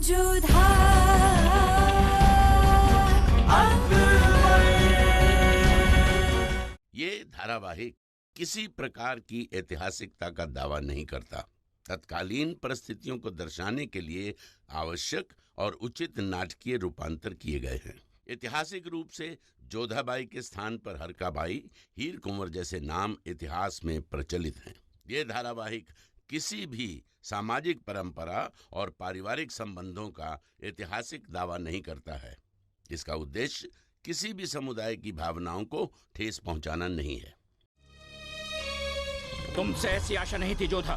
जोधा ये धारावाहिक किसी प्रकार की ऐतिहासिकता का दावा नहीं करता। तत्कालीन परिस्थितियों को दर्शाने के लिए आवश्यक और उचित नाटकीय रूपांतर किए गए हैं। ऐतिहासिक रूप से जोधाबाई के स्थान पर हरकाबाई, हीर कुंवर जैसे नाम इतिहास में प्रचलित हैं। ये धारावाहिक किसी भी सामाजिक परंपरा और पारिवारिक संबंधों का ऐतिहासिक दावा नहीं करता है। इसका उद्देश्य किसी भी समुदाय की भावनाओं को ठेस पहुंचाना नहीं है। तुमसे ऐसी आशा नहीं थी जोधा।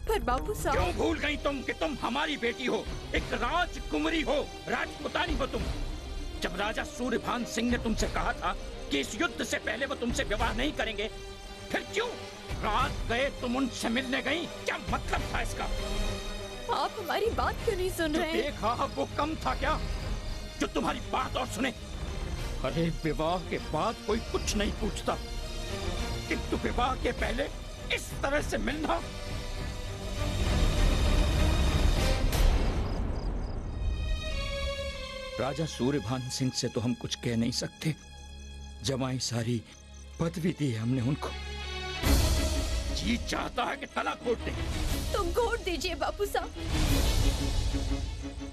पर बापू साहब, क्यों भूल गई तुम कि तुम हमारी बेटी हो, एक राजकुमारी हो, राजपुतानी हो तुम। जब राजा सूर्यभान सिंह ने तुमसे कहा था कि इस युद्ध से पहले वो तुमसे विवाह नहीं करेंगे, फिर क्यों रात गए तुम उनसे मिलने गई? क्या मतलब था इसका? आप हमारी बात क्यों नहीं सुन रहे हैं? देखा वो कम था क्या जो तुम्हारी बात और सुने? अरे विवाह के बाद कोई कुछ नहीं पूछता, किंतु विवाह के पहले इस तरह से मिलना। राजा सूर्यभान सिंह से तो हम कुछ कह नहीं सकते। जमाई सारी पदवी दी है हमने उनको। जी चाहता है कि तलाक घोट दे। तुम घोट दीजिए बापू साहब,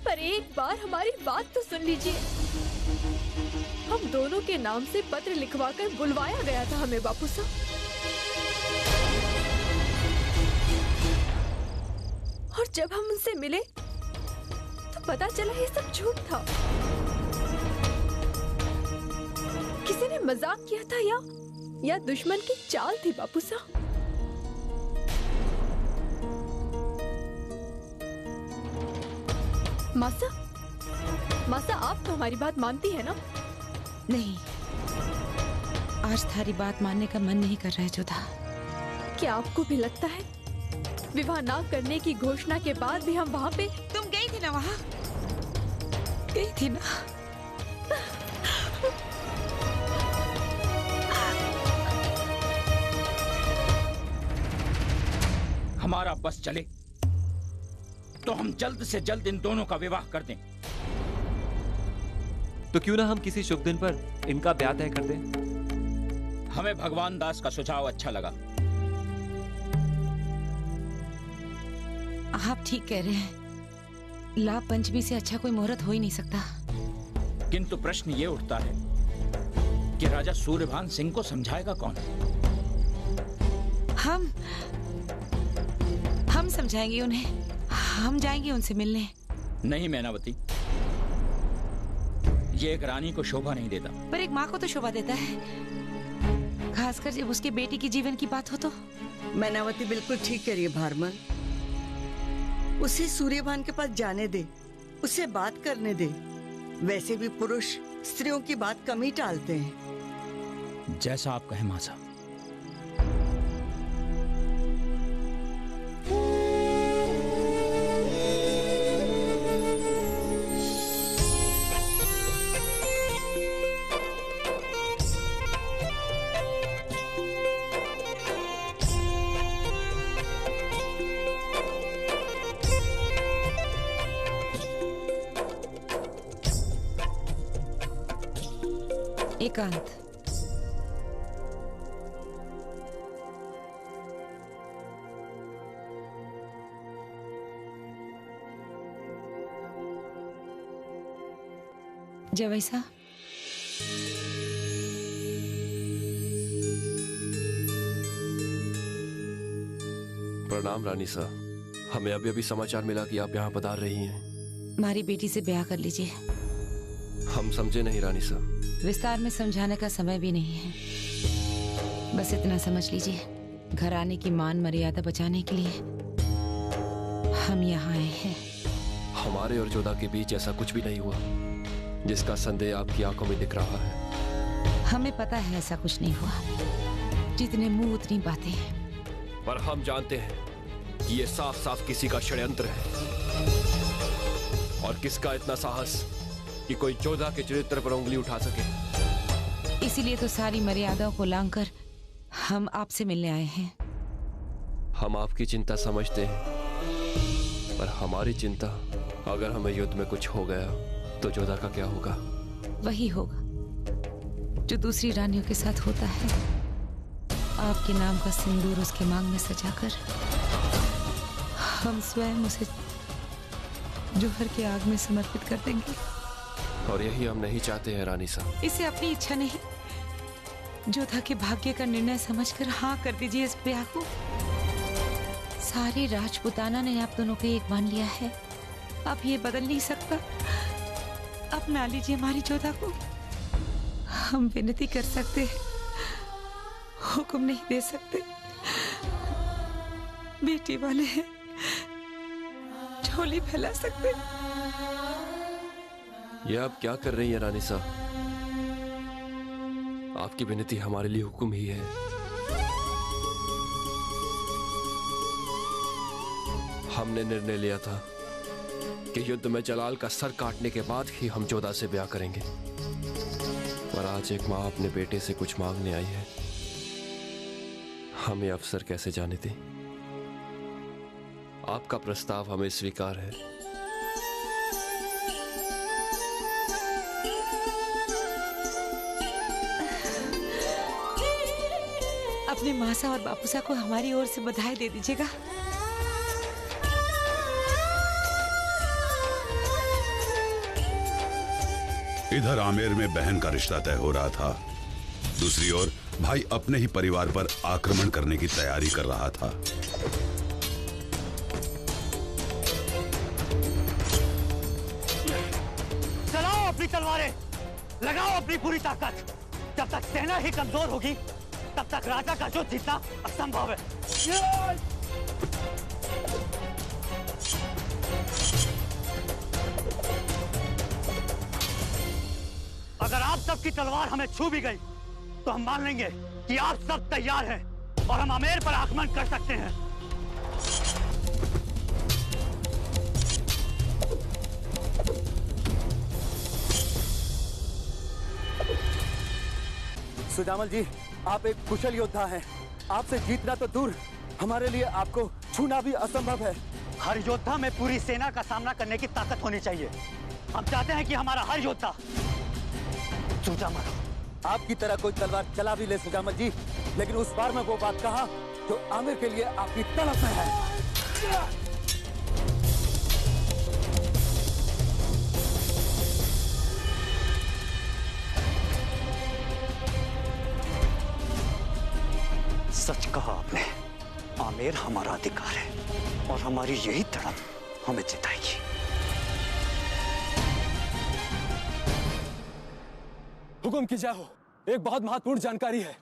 पर एक बार हमारी बात तो सुन लीजिए। हम दोनों के नाम से पत्र लिखवाकर बुलवाया गया था हमें बापू साहब, और जब हम उनसे मिले तो पता चला ये सब झूठ था। किसी ने मजाक किया था या दुश्मन की चाल थी बापू साहब। मासा आप तो हमारी बात मानती है ना? नहीं, आज थारी बात मानने का मन नहीं कर रहा है जोधा। क्या आपको भी लगता है विवाह ना करने की घोषणा के बाद भी हम वहाँ पे? तुम गई थी ना वहाँ? गई थी ना? हमारा बस चले तो हम जल्द से जल्द इन दोनों का विवाह कर दें। तो क्यों ना हम किसी शुभ दिन पर इनका ब्याह तय कर दें? हमें भगवान दास का सुझाव अच्छा लगा। आप ठीक कह रहे हैं, लाभ पंचमी से अच्छा कोई मुहूर्त हो ही नहीं सकता। किंतु प्रश्न ये उठता है कि राजा सूर्यभान सिंह को समझाएगा कौन? हम समझाएंगे उन्हें। हम जाएंगे उनसे मिलने। नहीं मैनावती, ये एक रानी को शोभा नहीं देता। पर एक माँ को तो शोभा देता है, खासकर जब उसके बेटी की जीवन की बात हो तो। मैनावती बिल्कुल ठीक कह रही है भारमल। उसे सूर्यभान के पास जाने दे, उससे बात करने दे। वैसे भी पुरुष स्त्रियों की बात कम ही टालते हैं। जैसा आप कहें माँ साहब। एकांत। जब ऐसा प्रणाम रानी साहब, हमें अभी अभी समाचार मिला कि आप यहाँ पधार रही हैं। हमारी बेटी से ब्याह कर लीजिए। हम समझे नहीं रानी साहब। विस्तार में समझाने का समय भी नहीं है, बस इतना समझ लीजिए, घराने की मान मर्यादा बचाने के लिए हम यहाँ आए हैं। हमारे और जोधा के बीच ऐसा कुछ भी नहीं हुआ जिसका संदेह आपकी आंखों में दिख रहा है। हमें पता है ऐसा कुछ नहीं हुआ, जितने मुंह उतनी बातें। पर हम जानते हैं कि ये साफ साफ किसी का षड्यंत्र है। और किसका इतना साहस कि कोई जोधा के चरित्र पर उंगली उठा सके। इसीलिए तो सारी मर्यादाओं को लांघकर हम आपसे मिलने आए हैं। हम आपकी चिंता समझते हैं, पर हमारी चिंता अगर हमें युद्ध में कुछ हो गया तो जोधा का क्या होगा? वही होगा जो दूसरी रानियों के साथ होता है। आपके नाम का सिंदूर उसके मांग में सजाकर हम स्वयं उसे जोहर की आग में समर्पित कर देंगे। और यही हम नहीं चाहते हैं रानी साहब। इसे अपनी इच्छा नहीं, जोधा के भाग्य का निर्णय समझकर हाँ कर दीजिए इस ब्याह को। सारी राजपुताना ने आप दोनों को एक मान लिया है, अब ये बदल नहीं सकता। अपना लीजिए हमारी जोधा को। हम विनती कर सकते हैं, हुक्म नहीं दे सकते। बेटी वाले हैं, झोली फैला सकते। ये आप क्या कर रही हैं रानी साहब? आपकी विनती हमारे लिए हुक्म ही है। हमने निर्णय लिया था कि युद्ध में जलाल का सर काटने के बाद ही हम जोधा से ब्याह करेंगे, पर आज एक माँ अपने बेटे से कुछ मांगने आई है। हमें अवसर कैसे जाने दें? आपका प्रस्ताव हमें स्वीकार है। अपने मासा और बापूसा को हमारी ओर से बधाई दे दीजिएगा। इधर आमेर में बहन का रिश्ता तय हो रहा था, दूसरी ओर भाई अपने ही परिवार पर आक्रमण करने की तैयारी कर रहा था। चलाओ अपनी तलवारें, लगाओ अपनी पूरी ताकत। जब तक सेना ही कमजोर होगी तब तक राजा का युद्ध जीतना असंभव है। अगर आप सबकी तलवार हमें छू भी गई तो हम मान लेंगे कि आप सब तैयार हैं और हम आमेर पर आक्रमण कर सकते हैं। सुजामल जी, आप एक कुशल योद्धा हैं। आपसे जीतना तो दूर, हमारे लिए आपको छूना भी असंभव है। हर योद्धा में पूरी सेना का सामना करने की ताकत होनी चाहिए। हम चाहते हैं कि हमारा हर योद्धा सुजामल आपकी तरह कोई तलवार चला भी ले सुजामल जी, लेकिन उस बार में वो बात कहा जो आमिर के लिए आपकी तड़प में है। सच कहा आपने, आमेर हमारा अधिकार है और हमारी यही तड़प हमें जिताएगी। हुकुम की जय हो। एक बहुत महत्वपूर्ण जानकारी है।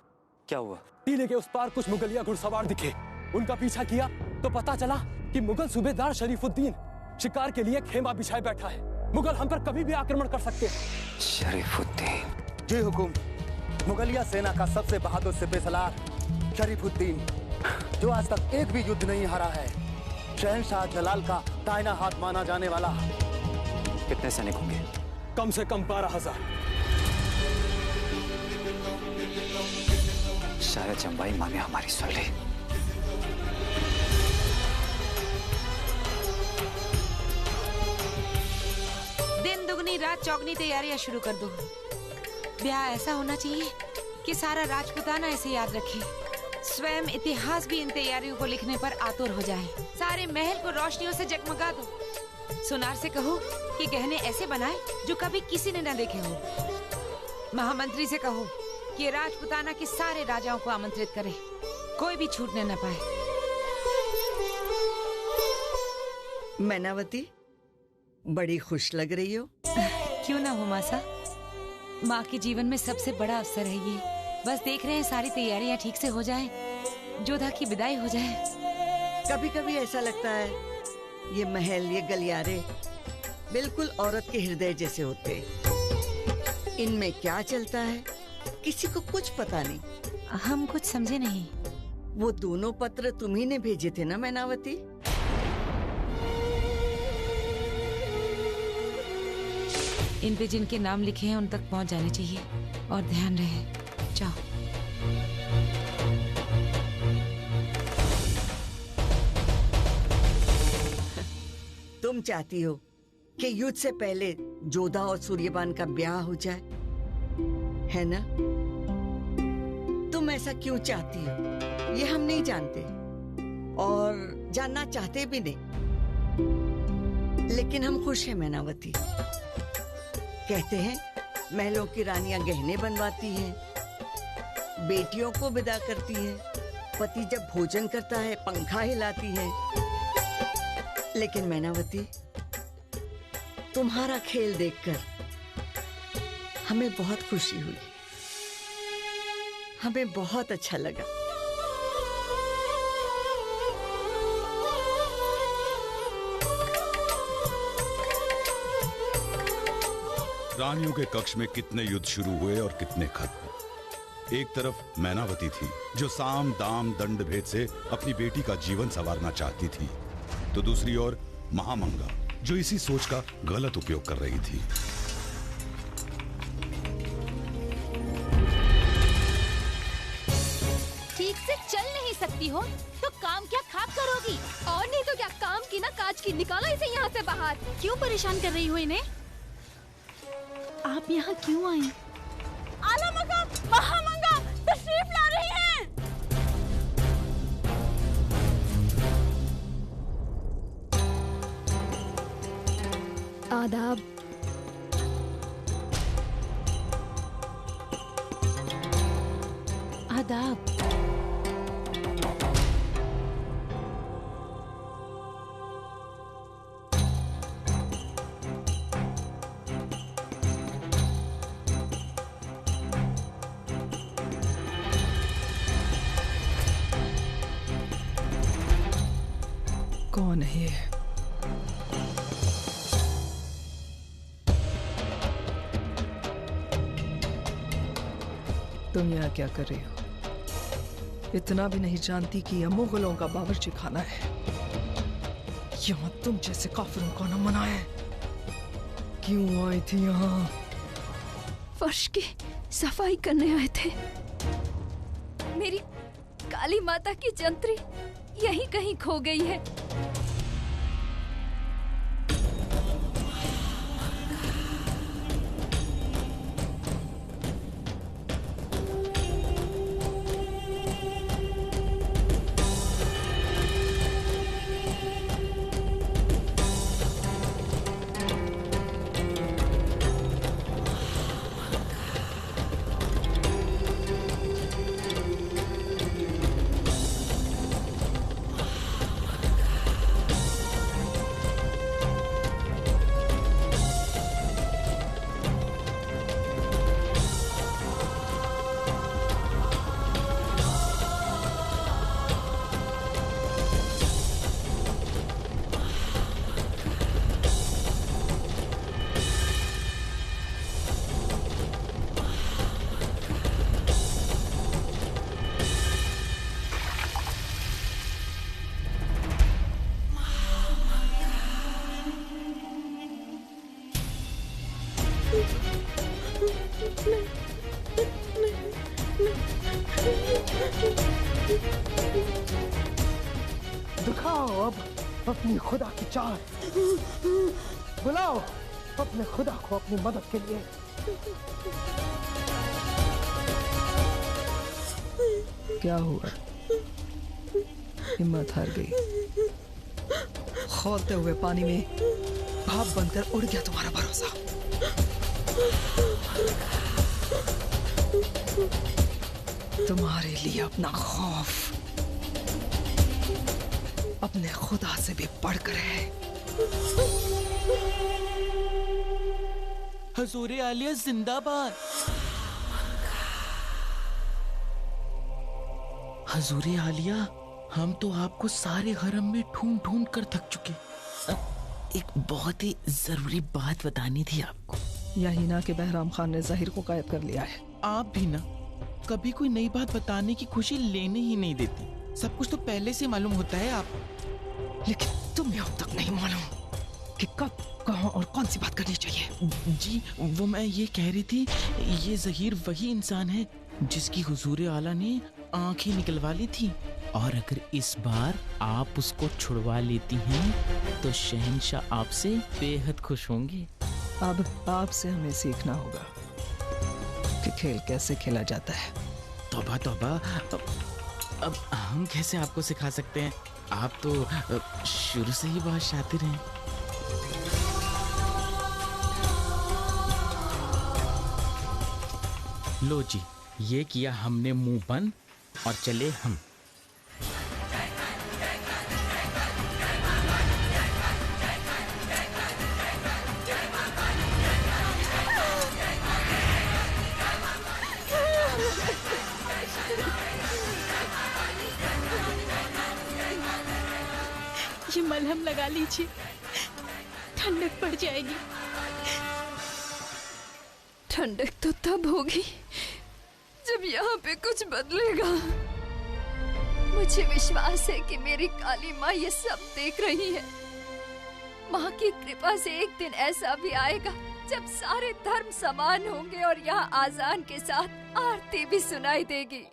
क्या हुआ? टीले के उस पार कुछ मुगलिया घुड़सवार दिखे। उनका पीछा किया तो पता चला कि मुगल सूबेदार शरीफुद्दीन शिकार के लिए खेमा बिछाए बैठा है। मुगल हम पर कभी भी आक्रमण कर सकते हैं। शरीफुद्दीन? जी हुकुम। मुगलिया सेना का सबसे बहादुर सिपहसालार शरीफुद्दीन, जो आज तक एक भी युद्ध नहीं हारा है, शहंशाह जलाल का दाहिना हाथ माना जाने वाला। कितने सैनिक होंगे? कम से कम 12,000। शायद चंबाई माँ ने हमारी सुन ली। दिन दुगनी रात चौगनी तैयारियां शुरू कर दो। ब्याह ऐसा होना चाहिए कि सारा राजपुताना इसे याद रखे। स्वयं इतिहास भी इन तैयारियों को लिखने पर आतुर हो जाए। सारे महल को रोशनियों से जगमगा दो। सुनार से कहो कि गहने ऐसे बनाए जो कभी किसी ने न देखे हो। महामंत्री से कहो कि राजपुताना के सारे राजाओं को आमंत्रित करे, कोई भी छूटने न पाए। मैनावती, बड़ी खुश लग रही हो। क्यों ना हो मासा, माँ के जीवन में सबसे बड़ा अवसर है ये। बस देख रहे हैं सारी तैयारियां ठीक से हो जाएं, जोधा की विदाई हो जाए। कभी कभी ऐसा लगता है ये महल, ये गलियारे बिल्कुल औरत के हृदय जैसे होते। इनमें क्या चलता है किसी को कुछ पता नहीं। हम कुछ समझे नहीं। वो दोनों पत्र तुम्ही ने भेजे थे ना मैनावती? इन पे जिनके नाम लिखे हैं उन तक पहुंच जाने चाहिए। और ध्यान रहे, जाओ। तुम चाहती हो कि युद्ध से पहले जोधा और सूर्यपान का ब्याह हो जाए, है ना? तुम ऐसा क्यों चाहती हो ये हम नहीं जानते और जानना चाहते भी नहीं, लेकिन हम खुश हैं मैनावती। कहते हैं महलों की रानियां गहने बनवाती हैं, बेटियों को विदा करती हैं, पति जब भोजन करता है पंखा हिलाती है, लेकिन मैनावती तुम्हारा खेल देखकर हमें बहुत खुशी हुई, हमें बहुत अच्छा लगा। रानियों के कक्ष में कितने युद्ध शुरू हुए और कितने खत्म। एक तरफ मैनावती थी जो साम दाम दंड भेद से अपनी बेटी का जीवन संवारना चाहती थी, तो दूसरी ओर महामंगा जो इसी सोच का गलत उपयोग कर रही थी। ठीक से चल नहीं सकती हो तो काम क्या खाक करोगी? और नहीं तो क्या, काम की ना काज की, निकालो इसे यहाँ से बाहर। क्यों परेशान कर रही हो इन्हें? आप यहाँ क्यों आई? आलामंगा, महामंगा तशरीफ ला रही हैं। आदाब। आदाब। कौन है ये? तुम यहाँ क्या कर रही हो? इतना भी नहीं जानती कि यह मुगलों का बावर्ची खाना है। यहाँ तुम जैसे काफिरों का न मना है। क्यों आई थी यहाँ? फर्श की सफाई करने आए थे। मेरी काली माता की जंतरी यहीं कहीं खो गई है। दिखाओ अब अपनी खुदा की चाल। बुलाओ अपने खुदा को अपनी मदद के लिए। क्या हुआ? हिम्मत हार गई? खौलते हुए पानी में भाप बनकर उड़ गया तुम्हारा भरोसा। तुम्हारे लिए अपना खौफ अपने खुदा से भी बढ़कर है। हजूरे आलिया जिंदाबाद। हजूरे आलिया, हम तो आपको सारे हरम में ढूंढ ढूंढ कर थक चुके। एक बहुत ही जरूरी बात बतानी थी आपको। यही ना कि बहराम खान ने ज़हीर को कैद कर लिया है। आप भी ना कभी कोई नई बात बताने की खुशी लेने ही नहीं देती। सब कुछ तो पहले से मालूम होता है आप। लेकिन तुम्हें अब तक नहीं मालूम कि कब, कहाँ और कौन सी बात करनी चाहिए। जी वो मैं ये कह रही थी, ये ज़हीर वही इंसान है जिसकी हुजूर आला ने आंखें निकलवा ली थी। और अगर इस बार आप उसको छुड़वा लेती हैं तो शहंशाह आपसे बेहद खुश होंगे। अब आपसे हमें सीखना होगा कि खेल कैसे खेला जाता है। तौबा तौबा, अब हम कैसे आपको सिखा सकते हैं? आप तो शुरू से ही बहुत शातिर हैं। लो जी, ये किया हमने मुंह बंद और चले हम। ये मलहम लगा लीजिए, ठंडक पड़ जाएगी। ठंडक तो तब होगी जब यहाँ पे कुछ बदलेगा। मुझे विश्वास है कि मेरी काली माँ ये सब देख रही है। माँ की कृपा से एक दिन ऐसा भी आएगा जब सारे धर्म समान होंगे और यहाँ आजान के साथ आरती भी सुनाई देगी।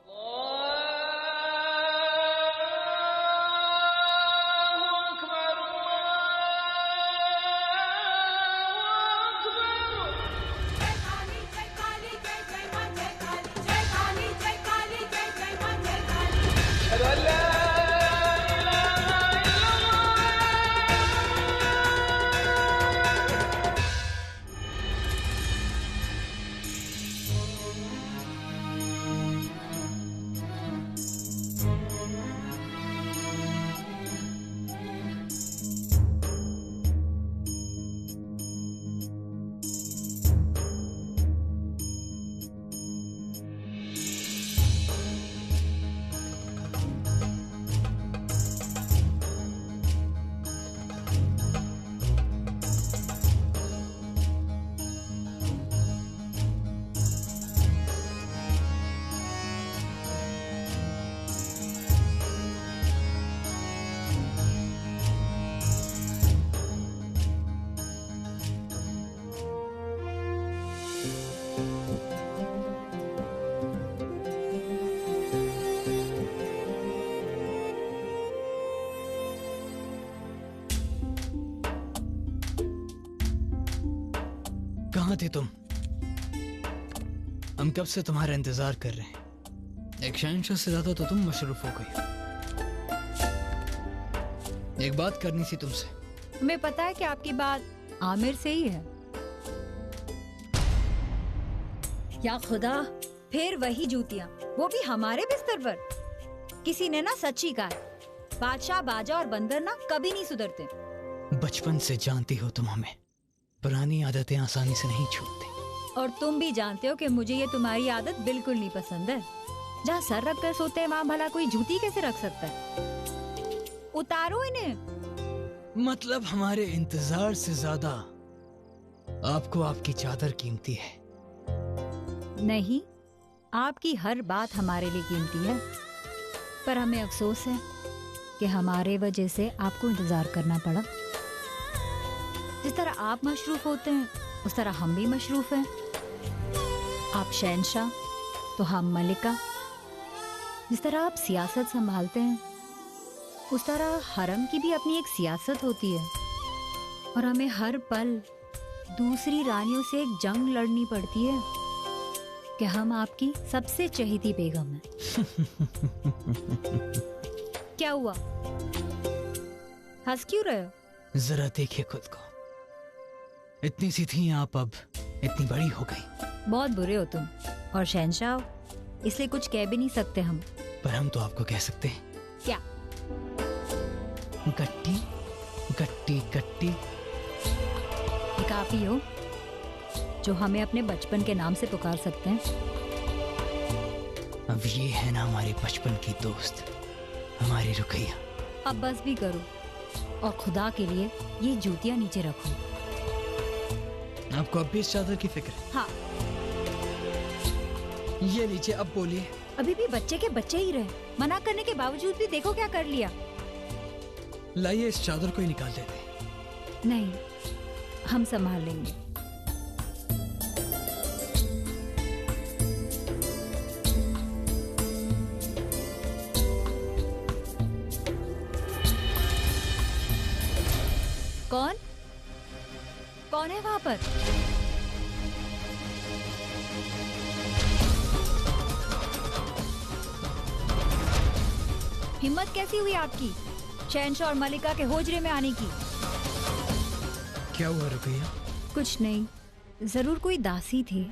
कहाँ थे तुम? हम कब से तुम्हारा इंतजार कर रहे हैं। एक शहंशाह से ज्यादा तो तुम मशरूफ हो गई। एक बात करनी थी तुमसे। हमें पता है कि आपकी बात आमिर से ही है। या खुदा, फिर वही जूतियां, वो भी हमारे बिस्तर पर। किसी ने ना सच्ची कहा है, बादशाह, बाजा और बंदर ना कभी नहीं सुधरते। बचपन से जानती हो तुम हमें, पुरानी आदतें आसानी से नहीं छूटती। और तुम भी जानते हो कि मुझे ये तुम्हारी आदत बिल्कुल नहीं पसंद है। जहाँ सर रख कर सोते हैं वहाँ भला कोई जूती कैसे रख सकता है? उतारो इन्हें। मतलब हमारे इंतजार से ज्यादा आपको आपकी चादर कीमती है। नहीं, आपकी हर बात हमारे लिए कीमती है, पर हमें अफसोस है कि हमारे वजह से आपको इंतजार करना पड़ा। जिस तरह आप मशरूफ होते हैं उस तरह हम भी मशरूफ हैं। आप शहंशाह तो हम मलिका। जिस तरह आप सियासत संभालते हैं उस तरह हरम की भी अपनी एक सियासत होती है, और हमें हर पल दूसरी रानियों से एक जंग लड़नी पड़ती है कि हम आपकी सबसे चहेती बेगम हैं। क्या हुआ, हंस क्यों रहे हो? जरा देखिए खुद को, इतनी सी थी आप, अब इतनी बड़ी हो गई। बहुत बुरे हो तुम, और शहंशाह हो, इसलिए कुछ कह भी नहीं सकते हम। पर हम तो आपको कह सकते हैं। क्या? गट्टी गट्टी गट्टी। काफी हो जो हमें अपने बचपन के नाम से पुकार सकते हैं। अब ये है ना हमारे बचपन की दोस्त, हमारी रुकैया। अब बस भी करो, और खुदा के लिए ये जूतियां नीचे रखो। आपको अब भी इस चादर की फिक्र है? हाँ। ये नीचे, अब बोलिए। अभी भी बच्चे के बच्चे ही रहे, मना करने के बावजूद भी देखो क्या कर लिया। लाइए इस चादर को ही निकाल देते। नहीं, हम संभाल लेंगे। कौन है वहाँ पर? हिम्मत कैसी हुई आपकी शहंशाह और मलिका के होजरे में आने की? क्या हुआ रुपया? कुछ नहीं, जरूर कोई दासी थी।